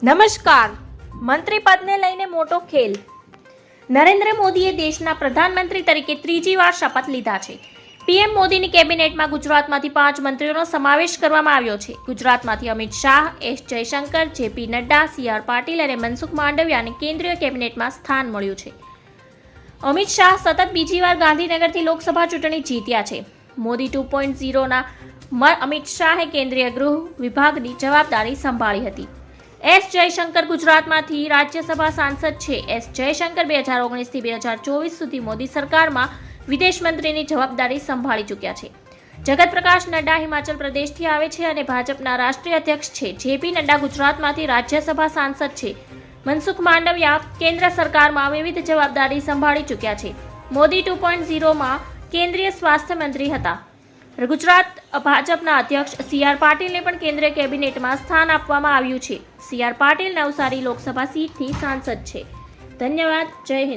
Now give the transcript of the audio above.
નમસ્કાર. મંત્રી પદને લઈને મોટો ખેલ. નરેન્દ્ર મોદીએ દેશના પ્રધાનમંત્રી તરીકે ત્રીજી વાર શપથ લીધા છે. પીએમ મોદીની કેબિનેટમાં ગુજરાતમાંથી 5 મંત્રીઓનો સમાવેશ કરવામાં આવ્યો છે. ગુજરાતમાંથી Amit Shah, S Jaishankar, JP Nadda, CR Patil અને મનસુખ માંડવિયાને કેન્દ્રીય કેબિનેટમાં સ્થાન મળ્યું છે. અમિત શાહ સતત બીજી વાર ગાંધીનગરથી લોકસભા ચૂંટણી જીત્યા છે. મોદી 2.0ના અમિત શાહે કેન્દ્રીય ગૃહ વિભાગની જવાબદારી સંભાળી હતી. એસ જયશંકર ગુજરાતમાંથી રાજ્યસભા સાંસદ છે. એસ જયશંકર 2019થી 2024 સુધી મોદી સરકારમાં વિદેશ મંત્રીની જવાબદારી સંભાળી ચૂક્યા છે. જગત પ્રકાશ નડ્ડા હિમાચલ પ્રદેશથી આવે છે અને ભાજપના રાષ્ટ્રીય અધ્યક્ષ છે. જેપી નડ્ડા ગુજરાતમાંથી રાજ્યસભા સાંસદ છે. મનસુખ માંડવિયા કેન્દ્ર સરકારમાં વિવિધ જવાબદારી સંભાળી ચૂક્યા છે. મોદી 2.0માં કેન્દ્રીય સ્વાસ્થ્ય મંત્રી હતા. ગુજરાત ભાજપના અધ્યક્ષ સીઆર પાટીલને પણ કેન્દ્રીય કેબિનેટમાં સ્થાન આપવામાં આવ્યું છે. સીઆર પાટીલ નવસારી લોકસભા સીટથી સાંસદ છે. ધન્યવાદ. જય હિન્દ.